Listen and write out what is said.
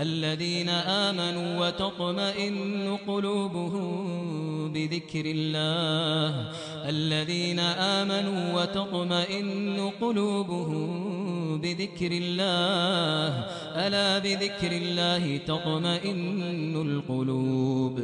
الذين آمنوا وتطمئن قلوبهم بذكر الله. الذين آمنوا وتطمئن قلوبهم بذكر الله. ألا بذكر الله تطمئن القلوب.